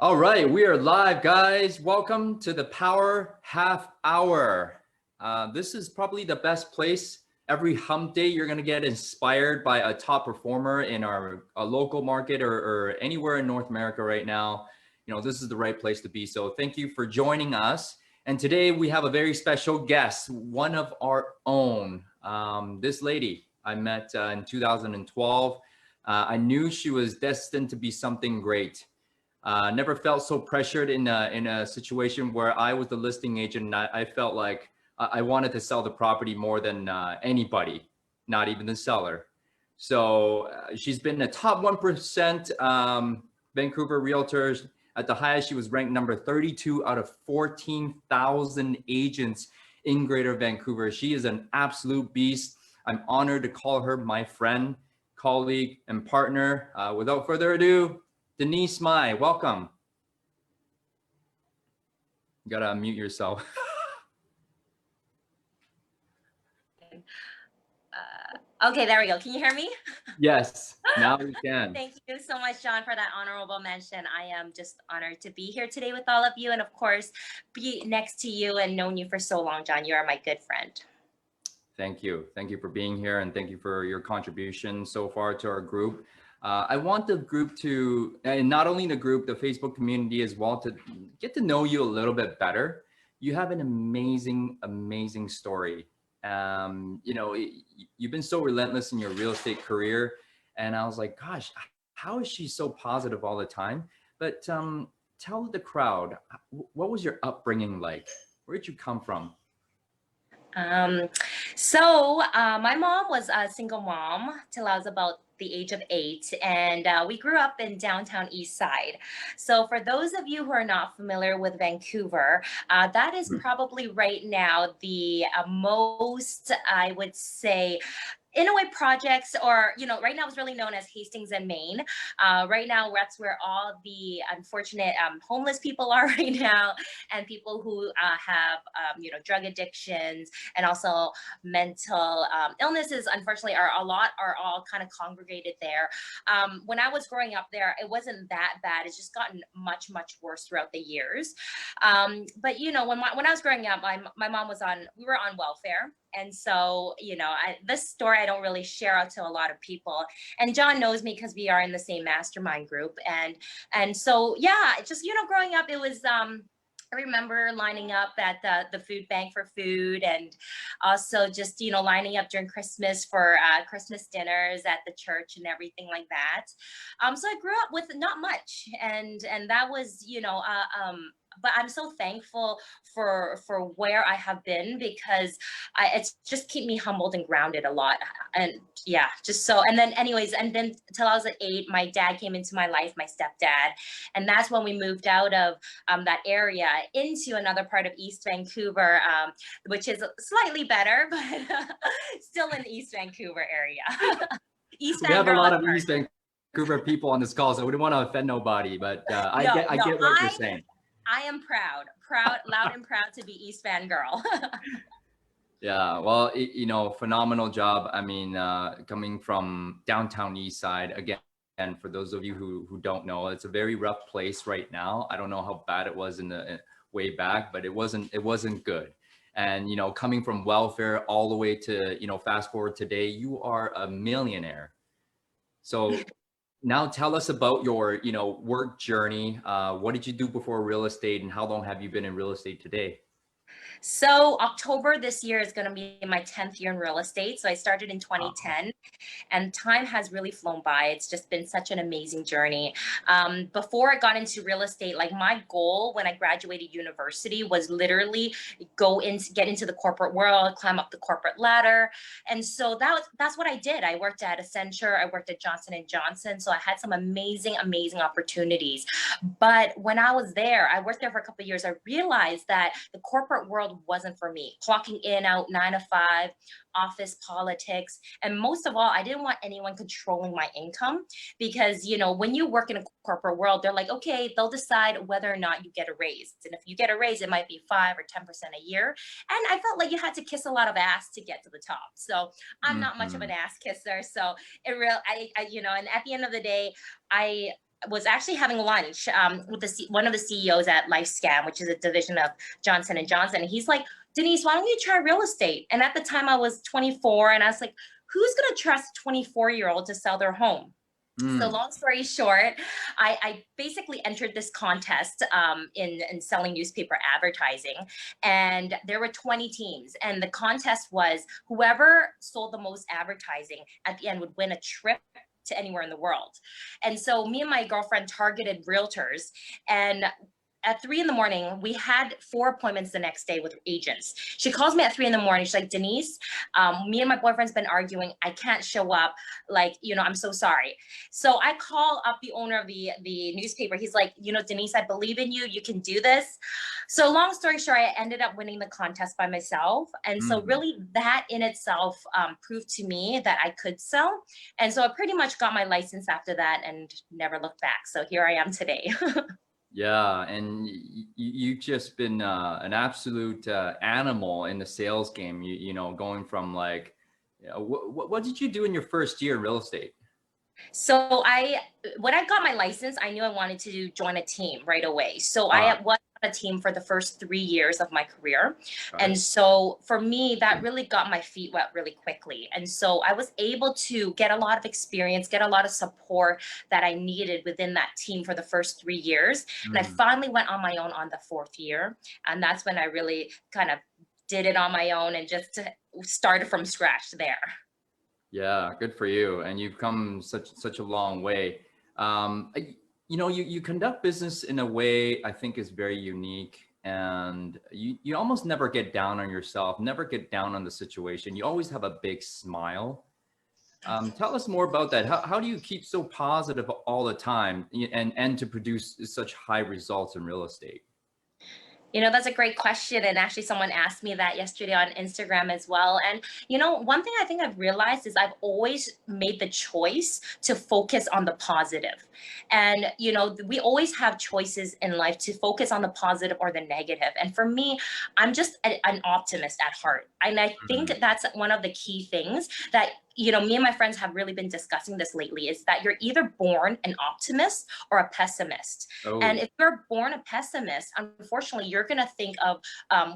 All right, we are live, guys. Welcome to the Power Half Hour. This is probably the best place. Every hump day, you're going to get inspired by a top performer in our local market or anywhere in North America right now. You know, this is the right place to be. So thank you for joining us. And today we have a very special guest, one of our own. This lady I met in 2012. I knew she was destined to be something great. Never felt so pressured in a situation where I was the listing agent and I felt like I wanted to sell the property more than anybody, not even the seller. So she's been a top 1% Vancouver realtors. At the highest, she was ranked number 32 out of 14,000 agents in Greater Vancouver. She is an absolute beast. I'm honored to call her my friend, colleague, and partner. Without further ado, Denise, welcome. You gotta unmute yourself. Okay, there we go. Can you hear me? Yes, now we can. Thank you so much, John, for that honorable mention. I am just honored to be here today with all of you and, of course, be next to you and known you for so long, John. You are my good friend. Thank you. Thank you for being here and thank you for your contribution so far to our group. I want the group to, and not only the group, the Facebook community as well, to get to know you a little bit better. You have an amazing, amazing story. You know, you've been so relentless in your real estate career. And I was like, gosh, how is she so positive all the time? But tell the crowd, what was your upbringing like? Where did you come from? My mom was a single mom till I was about the age of 8, and we grew up in downtown East Side. So for those of you who are not familiar with Vancouver, that is probably right now the most, I would say, in a way, projects, or, you know, right now it's really known as Hastings and Maine. Right now, that's where all the unfortunate homeless people are right now, and people who have, you know, drug addictions and also mental illnesses, unfortunately, are all kind of congregated there. When I was growing up there, it wasn't that bad. It's just gotten much, much worse throughout the years. But, you know, when I was growing up, my mom was we were on welfare. And so, you know, this story I don't really share out to a lot of people. And John knows me because we are in the same mastermind group. And so, yeah, just, you know, growing up, it was, I remember lining up at the food bank for food, and also just, you know, lining up during Christmas for Christmas dinners at the church and everything like that. So I grew up with not much. And that was, you know, but I'm so thankful for where I have been, because it's just keep me humbled and grounded a lot. And yeah, just so, and then anyways, and then till I was at 8, my dad came into my life, my stepdad. And that's when we moved out of that area into another part of East Vancouver, which is slightly better, but still in the East Vancouver area. We have a lot of East Vancouver people on this call, so we don't want to offend nobody, but I get what you're saying. I am proud, loud and proud to be East Van girl. Yeah, well, you know, phenomenal job. I mean, coming from downtown East Side, again, and for those of you who don't know, it's a very rough place right now. I don't know how bad it was in the way back, but it wasn't good. And, you know, coming from welfare all the way to, you know, fast forward today, you are a millionaire. So now tell us about your, you know, work journey. What did you do before real estate, and how long have you been in real estate today? So October this year is going to be my 10th year in real estate. So I started in 2010, and time has really flown by. It's just been such an amazing journey. Before I got into real estate, like my goal when I graduated university was literally get into the corporate world, climb up the corporate ladder. And so that's what I did. I worked at Accenture, I worked at Johnson & Johnson. So I had some amazing, amazing opportunities. But when I was there, I worked there for a couple of years, I realized that the corporate world wasn't for me. Clocking in, out, 9 to 5, office politics. And most of all, I didn't want anyone controlling my income, because, you know, when you work in a corporate world, they're like, okay, they'll decide whether or not you get a raise. And if you get a raise, it might be 5 or 10% a year. And I felt like you had to kiss a lot of ass to get to the top. So I'm not much of an ass kisser. So you know, and at the end of the day, I was actually having lunch with one of the CEOs at LifeScan, which is a division of Johnson and Johnson. And he's like, Denise, why don't you try real estate? And at the time I was 24, and I was like, who's going to trust a 24-year-old to sell their home? So long story short, I basically entered this contest in selling newspaper advertising, and there were 20 teams, and the contest was whoever sold the most advertising at the end would win a trip to anywhere in the world. And so me and my girlfriend targeted realtors, and at 3 a.m, we had 4 appointments the next day with agents. She calls me at 3 a.m. She's like, Denise, me and my boyfriend's been arguing. I can't show up. Like, I'm so sorry. So I call up the owner of the newspaper. He's like, Denise, I believe in you. You can do this. So long story short, I ended up winning the contest by myself. And so really that in itself proved to me that I could sell. And so I pretty much got my license after that and never looked back. So here I am today. Yeah, and you've just been an absolute animal in the sales game. Going from like, what did you do in your first year in real estate? So when I got my license, I knew I wanted to join a team right away. So I was on a team for the first 3 years of my career. And so for me, that really got my feet wet really quickly. And so I was able to get a lot of experience, get a lot of support that I needed within that team for the first 3 years. And I finally went on my own on the 4th year. And that's when I really kind of did it on my own and just started from scratch there. Yeah, good for you. And you've come such a long way. You conduct business in a way I think is very unique, and you almost never get down on yourself, never get down on the situation. You always have a big smile. Tell us more about that. How do you keep so positive all the time and to produce such high results in real estate? That's a great question. And actually, someone asked me that yesterday on Instagram as well. And, one thing I think I've realized is I've always made the choice to focus on the positive. And, we always have choices in life to focus on the positive or the negative. And for me, I'm just an optimist at heart. And I think that's one of the key things that me and my friends have really been discussing this lately, is that you're either born an optimist or a pessimist. And if you're born a pessimist, unfortunately, you're going to think of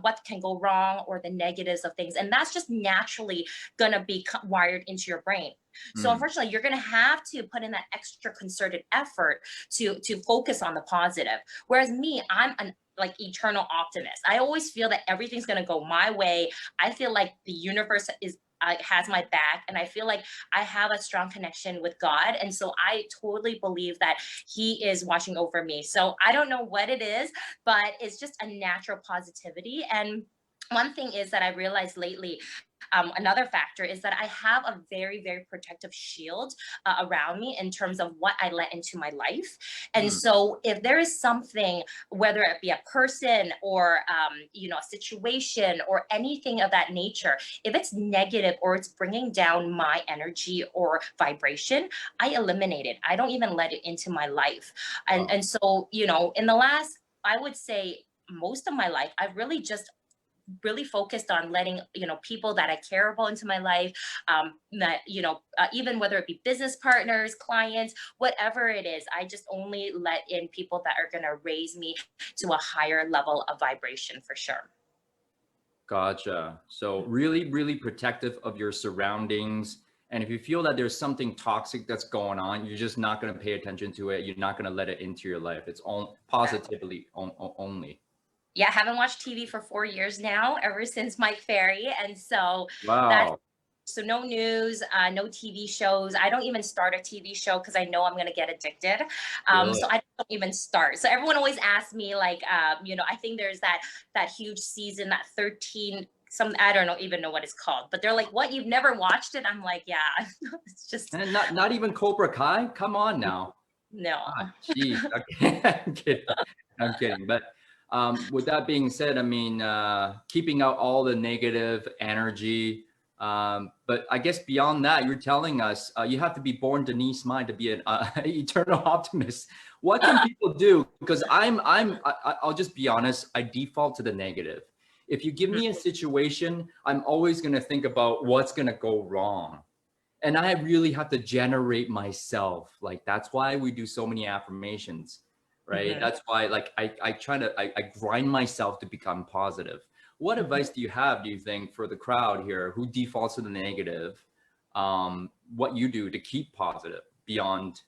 what can go wrong or the negatives of things. And that's just naturally going to be wired into your brain. So unfortunately, you're going to have to put in that extra concerted effort to focus on the positive. Whereas me, I'm an eternal optimist. I always feel that everything's going to go my way. I feel like the universe has my back, and I feel like I have a strong connection with God, and so I totally believe that He is watching over me. So I don't know what it is, but it's just a natural positivity. And one thing is that I realized lately, another factor is that I have a very, very protective shield around me in terms of what I let into my life. And so if there is something, whether it be a person or, a situation or anything of that nature, if it's negative or it's bringing down my energy or vibration, I eliminate it. I don't even let it into my life. And so, in the last, I would say most of my life, I've really focused on letting people that I care about into my life, that even whether it be business partners, clients, whatever it is, I just only let in people that are going to raise me to a higher level of vibration, for sure. Gotcha. So really, really protective of your surroundings. And if you feel that there's something toxic that's going on, you're just not going to pay attention to it. You're not going to let it into your life. It's positively only. Yeah, I haven't watched TV for 4 years now, ever since Mike Ferry. And so Wow. so no news, no TV shows. I don't even start a TV show because I know I'm going to get addicted. Really? So I don't even start. So everyone always asks me, like, I think there's that huge season, that 13, I don't even know what it's called, but they're like, what, you've never watched it? I'm like, yeah, it's just. And not even Cobra Kai? Come on now. No. Geez. Okay. I'm kidding. But with that being said, I mean, keeping out all the negative energy. But I guess beyond that, you're telling us you have to be born Denise mind to be an eternal optimist. What can people do? Because I'll just be honest, I default to the negative. If you give me a situation, I'm always going to think about what's going to go wrong. And I really have to generate myself. Like, that's why we do so many affirmations, right? Mhm. That's why, like, I grind myself to become positive. What Mhm. advice do you have, do you think, for the crowd here who defaults to the negative? What you do to keep positive beyond,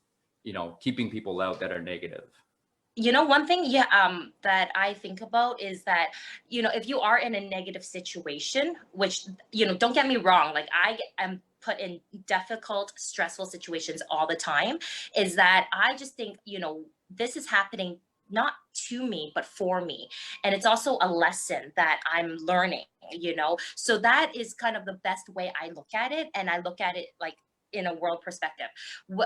keeping people out that are negative? One thing, yeah, that I think about is that, if you are in a negative situation, which, don't get me wrong, like am put in difficult, stressful situations all the time, is that I just think, this is happening not to me, but for me. And it's also a lesson that I'm learning, So that is kind of the best way I look at it. And I look at it like in a world perspective.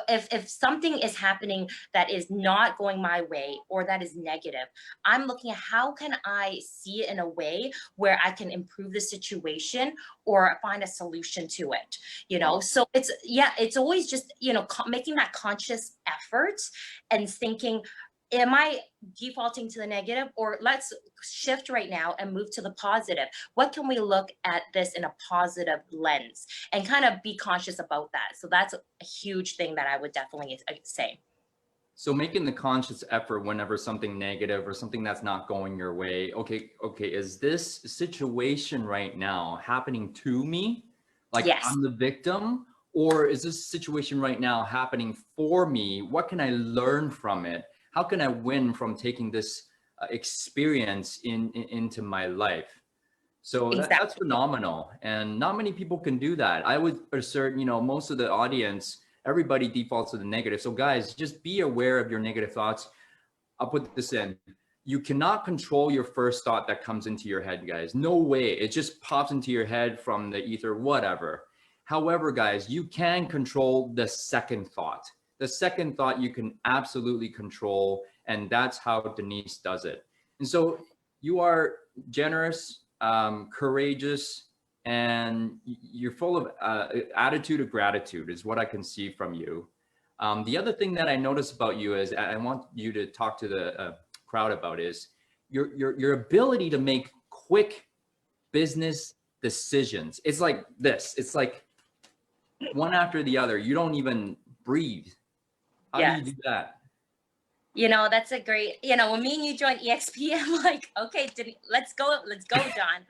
If something is happening that is not going my way or that is negative, I'm looking at how can I see it in a way where I can improve the situation or find a solution to it, Wow. So it's always just, making that conscious effort and thinking, am I defaulting to the negative, or let's shift right now and move to the positive? What can we look at this in a positive lens and kind of be conscious about that? So that's a huge thing that I would definitely say. So making the conscious effort whenever something negative or something that's not going your way, okay, is this situation right now happening to me? Like Yes. I'm the victim? Or is this situation right now happening for me? What can I learn from it? How can I win from taking this experience into my life? So that's Exactly. phenomenal. And not many people can do that. I would assert, most of the audience, everybody defaults to the negative. So guys, just be aware of your negative thoughts. I'll put this in. You cannot control your first thought that comes into your head, guys. No way. It just pops into your head from the ether, whatever. However, guys, you can control the second thought. The second thought you can absolutely control. And that's how Denise does it. And so you are generous, courageous, and you're full of attitude of gratitude is what I can see from you. The other thing that I notice about you is I want you to talk to the crowd about is your ability to make quick business decisions. It's like this. It's like one after the other. You don't even breathe. How do you do Yes. that? That's a great, when me and you joined EXP, I'm like, okay, let's go, John.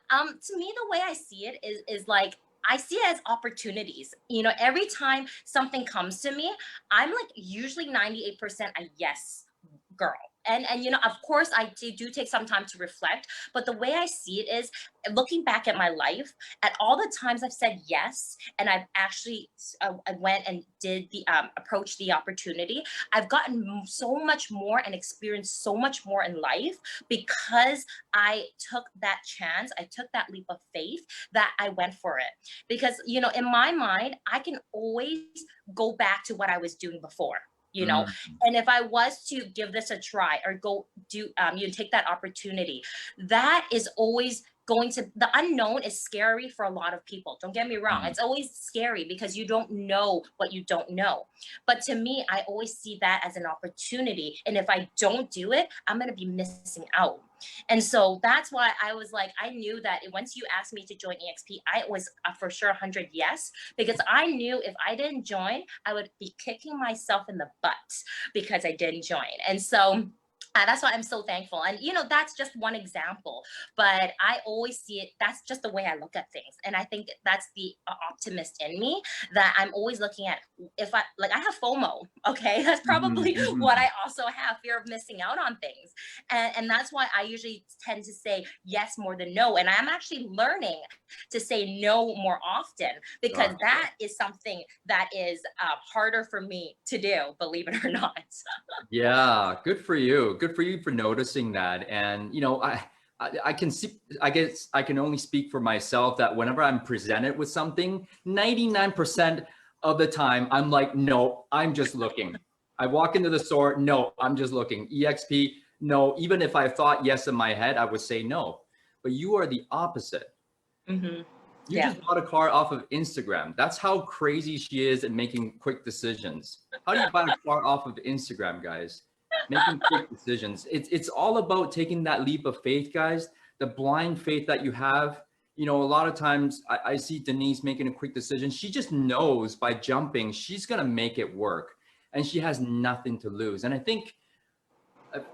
To me, the way I see it is like, I see it as opportunities. Every time something comes to me, I'm like usually 98% a yes girl. And of course I do take some time to reflect, but the way I see it is looking back at my life, at all the times I've said yes and I've actually I went and did the approach the opportunity, I've gotten so much more and experienced so much more in life because I took that chance, I took that leap of faith, that I went for it. Because in my mind, I can always go back to what I was doing before, Mm, and if I was to give this a try or go do take that opportunity, that is always going to, the unknown is scary for a lot of people, don't get me wrong, mm. it's always scary because you don't know what you don't know. But to me, I always see that as an opportunity, and if I don't do it, I'm going to be missing out. And so that's why I was like, I knew that once you asked me to join EXP, I was for sure 100 yes, because I knew if I didn't join, I would be kicking myself in the butt because I didn't join. And so that's why I'm so thankful. And, that's just one example, but I always see it. That's just the way I look at things. And I think that's the optimist in me, that I'm always looking at, if I have FOMO, okay? That's Mhm, probably what mhm. I also have, fear of missing out on things. And that's why I usually tend to say yes more than no. And I'm actually learning to say no more often, because Gotcha. that is something that is harder for me to do, believe it or not. Yeah, good for you. Good for you for noticing that. And I can see. I guess I can only speak for myself that whenever I'm presented with something, 99% of the time I'm like, no, I'm just looking. I walk into the store, no, I'm just looking. EXP, no. Even if I thought yes in my head, I would say no. But you are the opposite. Hmm. You Yeah. just bought a car off of Instagram. That's how crazy she is at making quick decisions. How do you buy a car off of Instagram, guys? Making quick decisions. It's all about taking that leap of faith, guys. The blind faith that you have, you know, a lot of times I see Denise making a quick decision. She just knows by jumping, she's going to make it work and she has nothing to lose. And I think,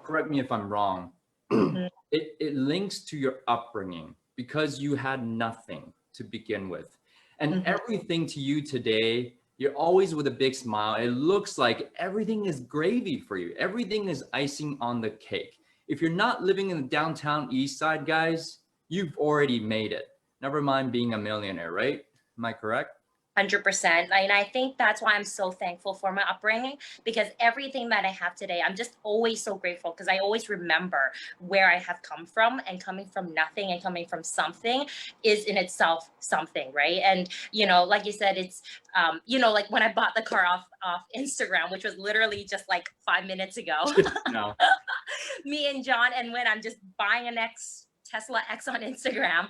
correct me if I'm wrong, Mhm. it links to your upbringing because you had nothing to begin with. And Mhm. everything to you today, you're always with a big smile. It looks like everything is gravy for you. Everything is icing on the cake. If you're not living in the downtown east side, guys, you've already made it. Never mind being a millionaire, right? Am I correct? 100%. And I think that's why I'm so thankful for my upbringing, because everything that I have today, I'm just always so grateful because I always remember where I have come from, and coming from nothing and coming from something is in itself something, right? And, like you said, it's, like when I bought the car off Instagram, which was literally just like 5 minutes ago, No. me and John, and when I'm just buying an Tesla X on Instagram,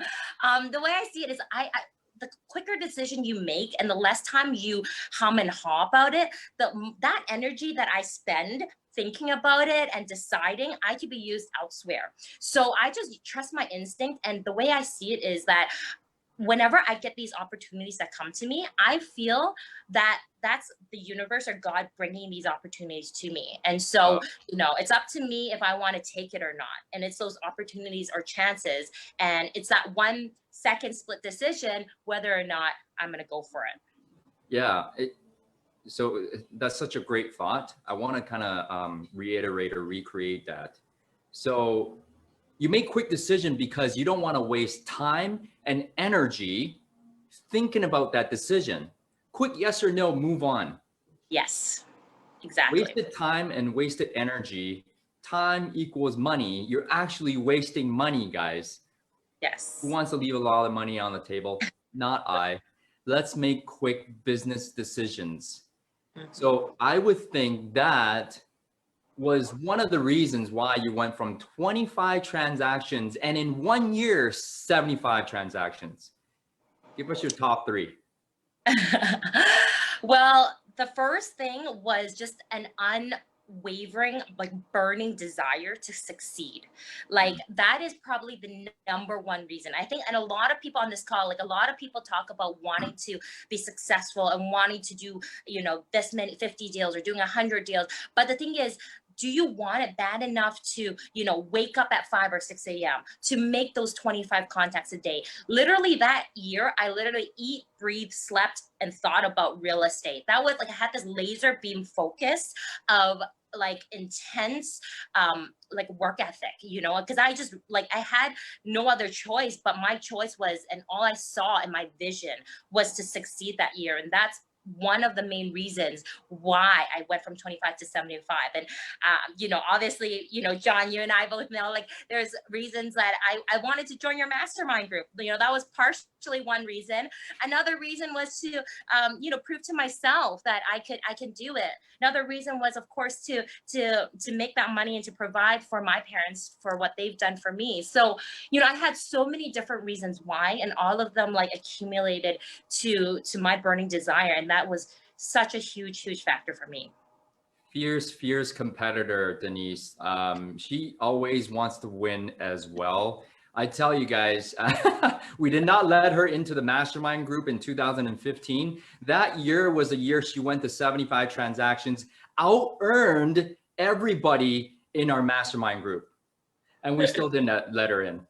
the way I see it is I the quicker decision you make and the less time you hum and haw about it, that energy that I spend thinking about it and deciding, I could be used elsewhere. So I just trust my instinct. And the way I see it is that whenever I get these opportunities that come to me, I feel that that's the universe or God bringing these opportunities to me. And so, it's up to me if I want to take it or not. And it's those opportunities or chances. And it's that 1 second split decision whether or not I'm going to go for it. Yeah. So that's such a great thought. I want to kind of reiterate or recreate that. So you make quick decision because you don't want to waste time and energy thinking about that decision. Quick yes or no, move on. Yes, exactly. Wasted time and wasted energy. Time equals money. You're actually wasting money, guys. Who Yes. wants to leave a lot of money on the table? Not I. Let's make quick business decisions. Mhm. So I would think that was one of the reasons why you went from 25 transactions and in 1 year, 75 transactions. Give us your top three. Well, the first thing was just an unwavering, like burning desire to succeed. Like that is probably the number one reason. I think, and a lot of people on this call, like a lot of people talk about wanting to be successful and wanting to do, this many 50 deals or doing 100 deals. But the thing is, do you want it bad enough to, wake up at 5 or 6 a.m. to make those 25 contacts a day? Literally that year, I literally eat, breathe, slept, and thought about real estate. That was like I had this laser beam focus of like intense like work ethic, because I just like I had no other choice, but my choice was, and all I saw in my vision was to succeed that year. And that's one of the main reasons why I went from 25 to 75. And obviously, John, you and I both know, like, there's reasons that I wanted to join your mastermind group. That was partially one reason. Another reason was to prove to myself that I can do it. Another reason was, of course, to make that money and to provide for my parents for what they've done for me. So I had so many different reasons why, and all of them like accumulated to my burning desire, and that was such a huge factor for me. Fierce competitor, Denise. She always wants to win as well. I tell you guys, we did not let her into the mastermind group in 2015. That year was a year she went to 75 transactions, out earned everybody in our mastermind group. And we still didn't let her in.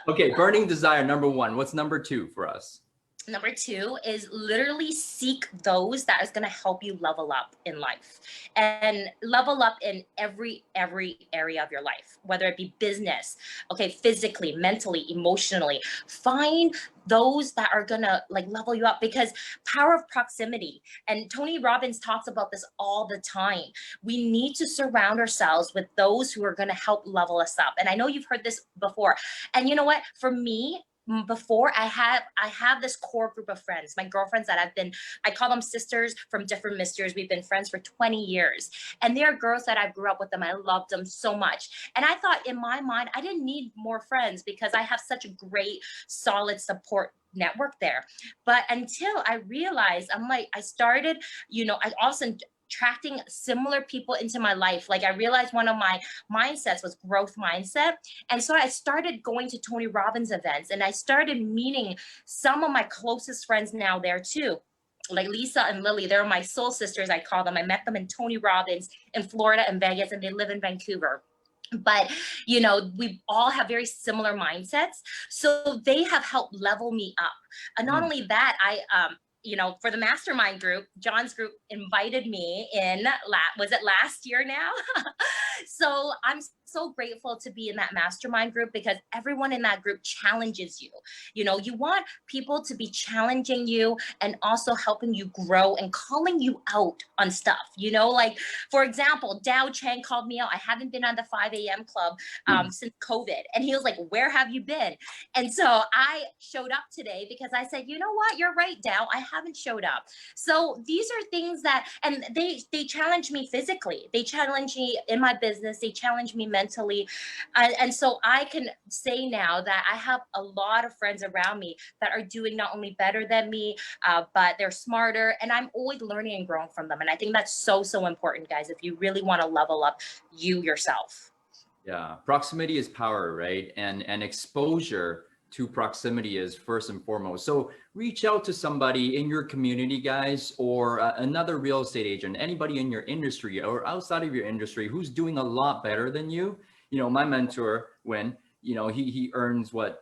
Okay, burning desire, number one. What's number two for us? Number two is literally seek those that is going to help you level up in life, and level up in every area of your life, whether it be business, okay, physically, mentally, emotionally. Find those that are going to like level you up, because power of proximity, and Tony Robbins talks about this all the time. We need to surround ourselves with those who are going to help level us up. And I know you've heard this before. And you know what? For me, before I have this core group of friends, my girlfriends that I call them sisters from different misters. We've been friends for 20 years, and they are girls that I grew up with them. I loved them so much, and I thought in my mind I didn't need more friends because I have such a great solid support network there. But until I realized, I'm like, I started, I also attracting similar people into my life. Like I realized one of my mindsets was growth mindset. And so I started going to Tony Robbins events and I started meeting some of my closest friends now there too. Like Lisa and Lily, they're my soul sisters, I call them. I met them in Tony Robbins in Florida and Vegas, and they live in Vancouver. But you know, we all have very similar mindsets, so they have helped level me up. And not Mm. only that, I you know, for the mastermind group, John's group invited me in was it last year now? So I'm so grateful to be in that mastermind group because everyone in that group challenges you. You know, you want people to be challenging you and also helping you grow and calling you out on stuff. You know, like for example, Dow Chang called me out. I haven't been on the 5 a.m. club since COVID. And he was like, where have you been? And so I showed up today because I said, you know what, you're right, Dow, I haven't showed up. So these are things that, and they challenge me physically. They challenge me in my business. They challenge me mentally. And so I can say now that I have a lot of friends around me that are doing not only better than me, but they're smarter. And I'm always learning and growing from them. And I think that's so, so important, guys, if you really want to level up you yourself. Yeah, proximity is power, right? And exposure to proximity is first and foremost. So reach out to somebody in your community, guys, or another real estate agent, anybody in your industry or outside of your industry who's doing a lot better than you. You know, my mentor, when you know he earns what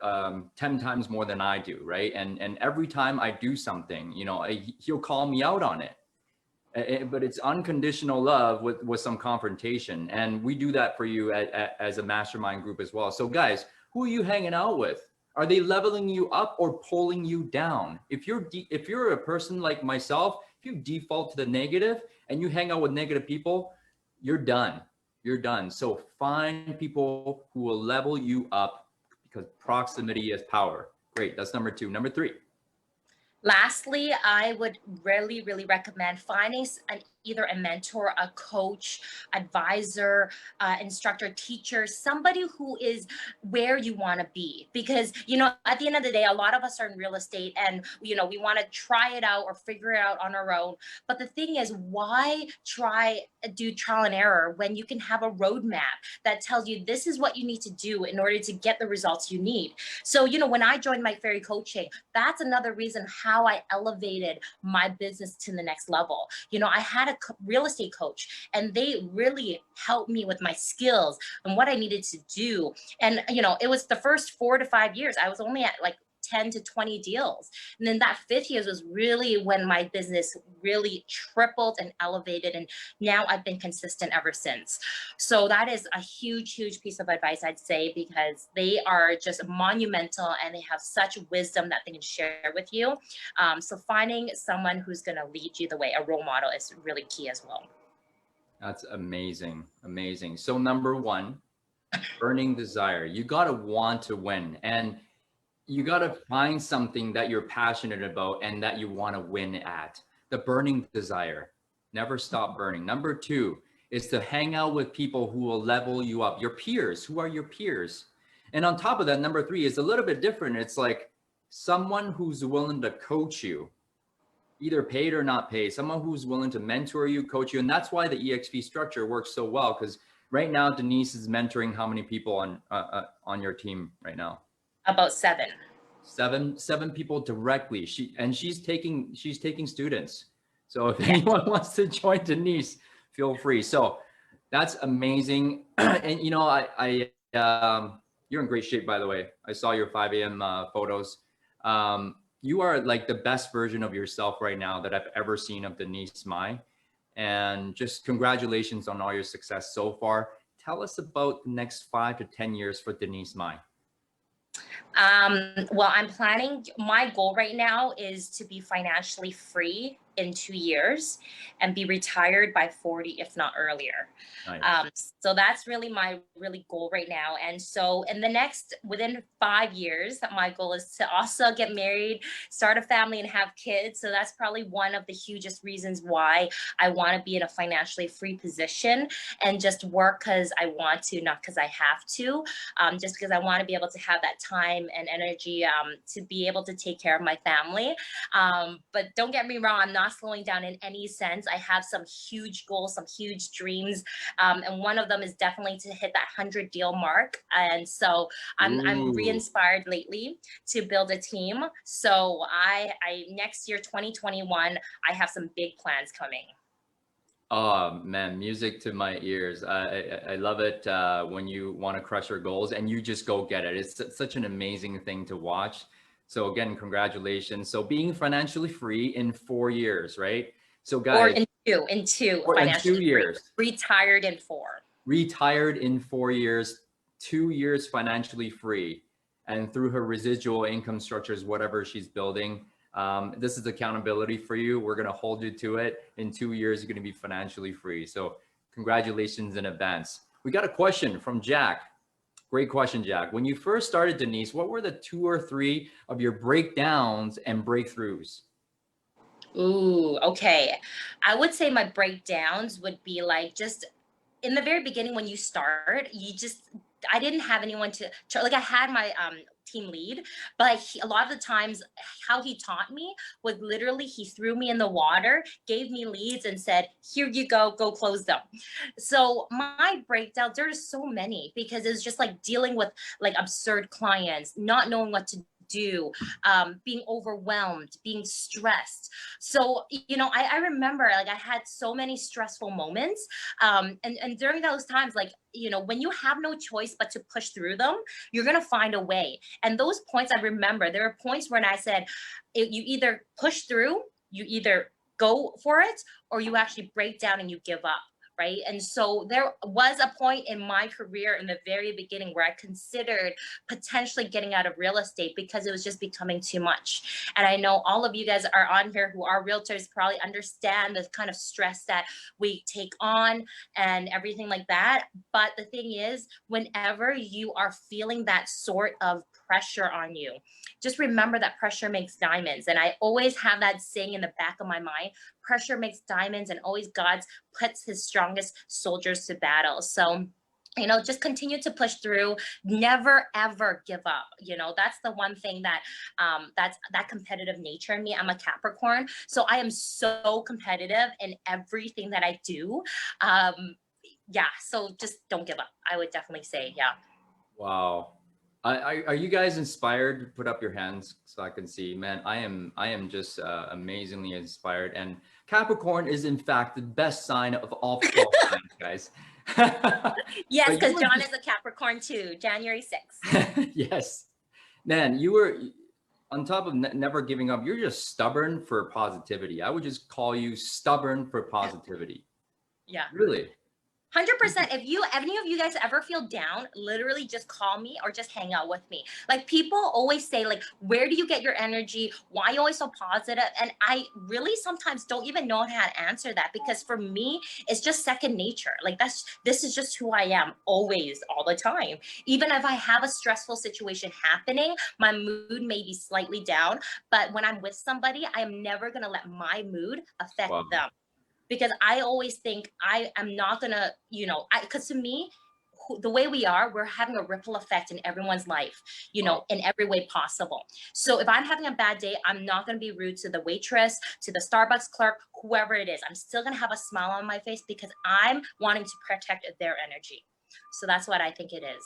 10 times more than I do, right? And every time I do something, you know, he'll call me out on it. But it's unconditional love with some confrontation, and we do that for you as a mastermind group as well. So guys, who are you hanging out with? Are they leveling you up or pulling you down? If you're a person like myself, if you default to the negative and you hang out with negative people, you're done. You're done. So find people who will level you up, because proximity is power. Great, that's number 2. Number 3. Lastly, I would really, really recommend finding either a mentor, a coach, advisor, instructor, teacher, somebody who is where you want to be. Because, you know, at the end of the day, a lot of us are in real estate and, you know, we want to try it out or figure it out on our own. But the thing is, why do trial and error when you can have a roadmap that tells you this is what you need to do in order to get the results you need? So, you know, when I joined Mike Ferry Coaching, that's another reason how I elevated my business to the next level. You know, I had a real estate coach and they really helped me with my skills and what I needed to do. And, you know, it was the first 4 to 5 years. I was only at like 10 to 20 deals. And then that 5th year was really when my business really tripled and elevated. And now I've been consistent ever since. So that is a huge, huge piece of advice, I'd say, because they are just monumental and they have such wisdom that they can share with you. So finding someone who's going to lead you the way, a role model, is really key as well. That's amazing. Amazing. So number 1, burning desire. You got to want to win, and you got to find something that you're passionate about and that you want to win at. The burning desire. Never stop burning. Number 2 is to hang out with people who will level you up. Your peers. Who are your peers? And on top of that, number 3 is a little bit different. It's like someone who's willing to coach you, either paid or not paid, someone who's willing to mentor you, coach you. And that's why the EXP structure works so well, because right now Denise is mentoring how many people on your team right now? About 7. Seven people directly. She's taking students. So if anyone wants to join Denise, feel free. So that's amazing. And you know, you're in great shape, by the way. I saw your 5 a.m. Photos. You are like the best version of yourself right now that I've ever seen of Denise Mai. And just congratulations on all your success so far. Tell us about the next 5 to 10 years for Denise Mai. Well, I'm planning, my goal right now is to be financially free in 2 years and be retired by 40, if not earlier. Nice. So that's really my goal right now. And so within 5 years, my goal is to also get married, start a family, and have kids. So that's probably one of the hugest reasons why I want to be in a financially free position and just work because I want to, not because I have to, just because I want to be able to have that time and energy to be able to take care of my family. But don't get me wrong, I'm not not slowing down in any sense. I have some huge goals, some huge dreams. And one of them is definitely to hit that 100 deal mark. And so I'm Ooh. re-inspired lately to build a team. So I next year, 2021, I have some big plans coming. Oh man, music to my ears. I love it when you want to crush your goals and you just go get it. It's such an amazing thing to watch. So again, congratulations. So being financially free in 4 years, right? So Or guys, in two, or in two financially free. years, Retired in four. retired in 4 years, 2 years financially free, and through her residual income structures, whatever she's building, this is accountability for you. We're going to hold you to it. In 2 years, you're going to be financially free. So congratulations in advance. We got a question from Jack. Great question, Jack. When you first started, Denise, what were the 2 or 3 of your breakdowns and breakthroughs? Ooh, okay. I would say my breakdowns would be like just in the very beginning when you start, I didn't have anyone to like I had my team lead, but a lot of the times how he taught me was literally he threw me in the water, gave me leads and said, "Here you go close them." So my breakdowns, there's so many because it's just like dealing with like absurd clients, not knowing what to do, being overwhelmed, being stressed. So, I remember like I had so many stressful moments. And during those times, like, when you have no choice but to push through them, you're going to find a way. And those points I remember, there were points when I said, you either push through, you either go for it, or you actually break down and you give up. Right. And so there was a point in my career in the very beginning where I considered potentially getting out of real estate because it was just becoming too much. And I know all of you guys are on here who are realtors probably understand the kind of stress that we take on and everything like that. But the thing is, whenever you are feeling that sort of pressure on you, just remember that pressure makes diamonds. And I always have that saying in the back of my mind, pressure makes diamonds, and always God puts his strongest soldiers to battle. So, just continue to push through, never ever give up. That's the one thing that's that competitive nature in me. I'm a Capricorn, so I am so competitive in everything that I do. Yeah, so just don't give up. I would definitely say, yeah. Wow. Are you guys inspired? Put up your hands so I can see. Man, I am just amazingly inspired. And Capricorn is in fact the best sign of all 12 signs, guys. Yes, But you because were John just is a Capricorn too, January 6th. yes, man. You were on top of never giving up. You're just stubborn for positivity. I would just call you stubborn for positivity. Yeah. Really. 100%. If any of you guys ever feel down, literally just call me or just hang out with me. Like, people always say, like, where do you get your energy? Why are you always so positive? And I really sometimes don't even know how to answer that, because for me, it's just second nature. Like, this is just who I am always, all the time. Even if I have a stressful situation happening, my mood may be slightly down, but when I'm with somebody, I am never going to let my mood affect Wow. them, because I always think I am not gonna, because to me, the way we are, we're having a ripple effect in everyone's life, Wow. in every way possible. So if I'm having a bad day, I'm not gonna be rude to the waitress, to the Starbucks clerk, whoever it is. I'm still gonna have a smile on my face because I'm wanting to protect their energy. So that's what I think it is.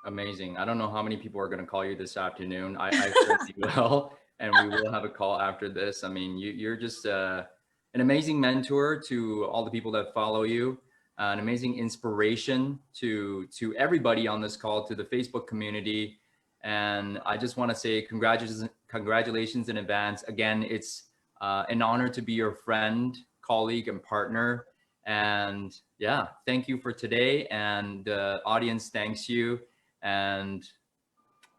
Amazing. I don't know how many people are going to call you this afternoon. I certainly will, and we will have a call after this. I mean, you're just an amazing mentor to all the people that follow you, an amazing inspiration to everybody on this call, to the Facebook community. And I just want to say congratulations in advance. Again, it's an honor to be your friend, colleague, and partner. And yeah, thank you for today. And the audience thanks you. And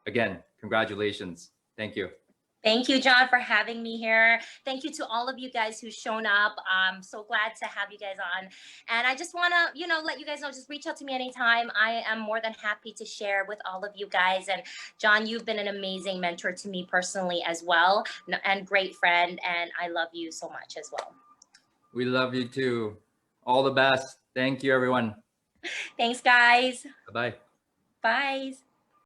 again, congratulations. Thank you. Thank you, John, for having me here. Thank you to all of you guys who've shown up. I'm so glad to have you guys on. And I just want to, let you guys know, just reach out to me anytime. I am more than happy to share with all of you guys. And John, you've been an amazing mentor to me personally as well, and great friend. And I love you so much as well. We love you too. All the best. Thank you, everyone. Thanks, guys. Bye-bye. Bye.